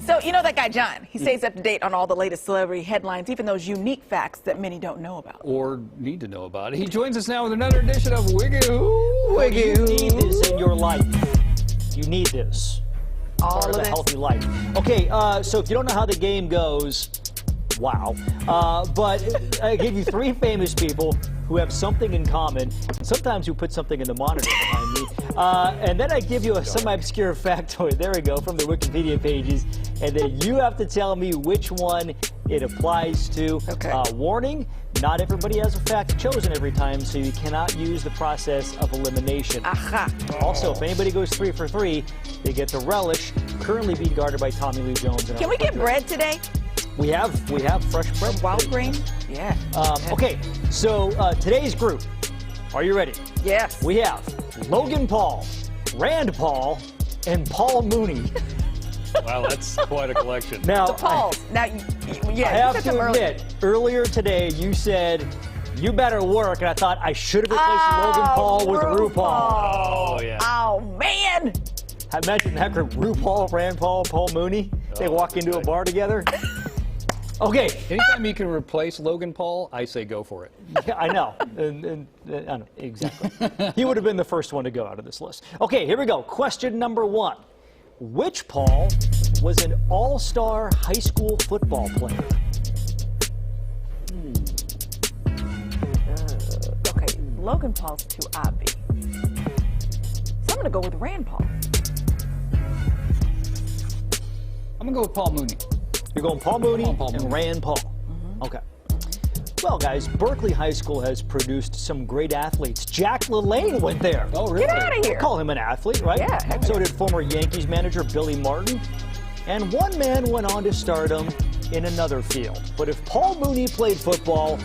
So, you know that guy, John, he stays up to date on all the latest celebrity headlines, even those unique facts that many don't know about. Or need to know about it. He joins us now with another edition of WikiWho. You need this in your life. You need this. All Part of a healthy life. Okay, so if you don't know how the game goes, wow. But I gave you three famous people who have something in common, sometimes who put something in the monitor behind me. And then I give you a semi-obscure factoid, there we go, from the Wikipedia pages, and then you have to tell me which one it applies to. Okay. Warning, not everybody has a fact chosen every time, so you cannot use the process of elimination. Aha. Also, if anybody goes 3 for 3, they get the relish, currently being guarded by Tommy Lee Jones. Can we get bread today? We have fresh bread. Wild grain? Yeah. Okay, so today's group, are you ready? Yes. We have Logan Paul, Rand Paul, and Paul Mooney. Wow, that's quite a collection. Now, The Pauls. Now, I you have said to them admit, earlier today you said you better work, and I thought I should have replaced Logan Paul with RuPaul. Oh, yeah. Oh, man. I imagine that group, RuPaul, Rand Paul, Paul Mooney. They walk into a bar together. Okay. Anytime you can replace Logan Paul, I say go for it. Yeah, I know. I know. Exactly. He would have been the first one to go out of this list. Okay, here we go. Question number 1. Which Paul was an all-star high school football player? Okay, Logan Paul's too obvious. So I'm going to go with Rand Paul. I'm going to go with Paul Mooney. You're going Paul Mooney Paul and Mooney. Rand Paul. Okay. Well, guys, Berkeley High School has produced some great athletes. Jack LaLanne went there. Oh, really? Get out of here. Call him an athlete, right? Yeah, heck So yeah. did former Yankees manager Billy Martin. And one man went on to stardom in another field. But if Paul Mooney played football,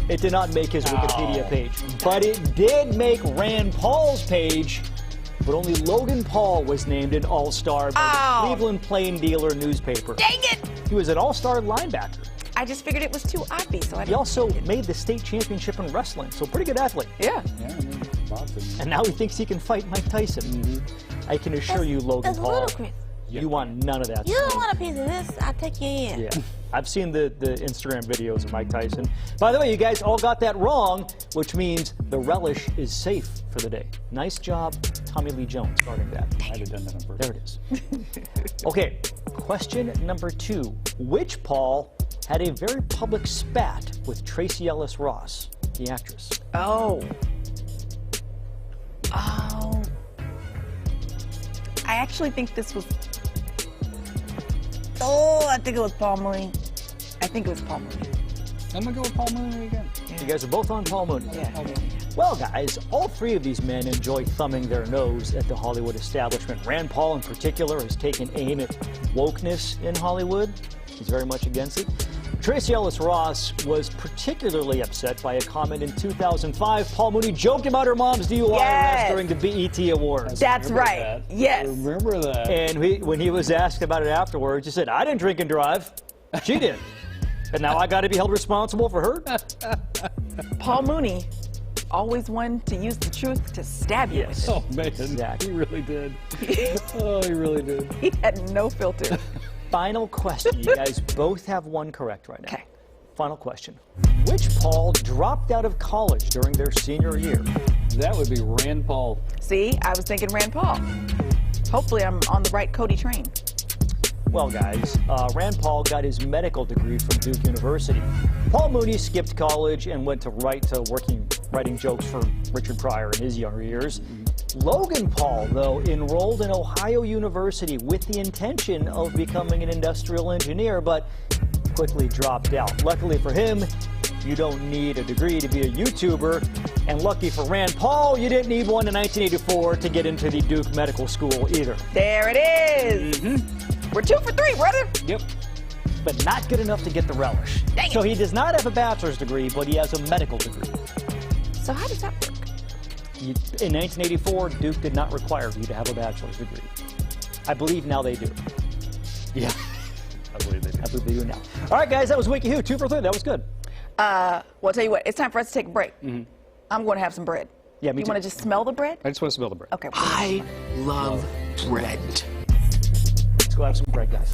it did not make his Wikipedia page. But it did make Rand Paul's page. But only Logan Paul was named an all-star by the Cleveland Plain Dealer newspaper. Dang it! He was an all-star linebacker. I just figured it was too obvious, so I He didn't also think it. made the state championship in wrestling, so pretty good athlete. Yeah. Yeah, I mean, boxing. And now he thinks he can fight Mike Tyson. I can assure you, Logan That's Paul, ludicrous. you want none of that You stuff. don't want a piece of this, I'll take you in. Yeah, I've seen the Instagram videos of Mike Tyson. By the way, you guys all got that wrong, which means the relish is safe for the day. Nice job, Tommy Lee Jones, guarding that. I'd have done that on purpose. There it is. Okay, question number 2. Which Paul had a very public spat with Tracee Ellis Ross, the actress? Oh. I actually think this was... Oh, I think it was Paul Mooney. I think it was Paul Mooney. I'm going to go with Paul Mooney again. You guys are both on Paul Mooney. Yeah. Well, guys, all three of these men enjoy thumbing their nose at the Hollywood establishment. Rand Paul, in particular, has taken aim at wokeness in Hollywood. He's very much against it. Tracee Ellis Ross was particularly upset by a comment in 2005. Paul Mooney joked about her mom's DUI arrest during the BET Awards. That's right. That. Yes. I remember that. And when he was asked about it afterwards, he said, I didn't drink and drive. She did. And now I got to be held responsible for her? Paul Mooney, always one to use the truth to stab you. Yes. Oh, man. Exactly. He really did. Oh, he really did. He had no filter. Final question. You guys both have one correct right now. Okay. Final question. Which Paul dropped out of college during their senior year? That would be Rand Paul. See, I was thinking Rand Paul. Hopefully I'm on the right Cody train. Well, guys, Rand Paul got his medical degree from Duke University. Paul Mooney skipped college and went to writing jokes for Richard Pryor in his younger years. Logan Paul, though, enrolled in Ohio University with the intention of becoming an industrial engineer, but quickly dropped out. Luckily for him, you don't need a degree to be a YouTuber. And lucky for Rand Paul, you didn't need one in 1984 to get into the Duke Medical School either. There it is. We're 2 for 3, brother. Yep. But not good enough to get the relish. Dang it. So he does not have a bachelor's degree, but he has a medical degree. So how does that work? In 1984, Duke did not require you to have a bachelor's degree. I believe now they do. Yeah. I believe they do. I believe they do now. All right, guys, that was WikiWho. 2 for 3. That was good. Well, I'll tell you what. It's time for us to take a break. I'm going to have some bread. Yeah, me You too. want to just smell the bread? I just want to smell the bread. Okay. I love bread. Let's go have some bread, guys.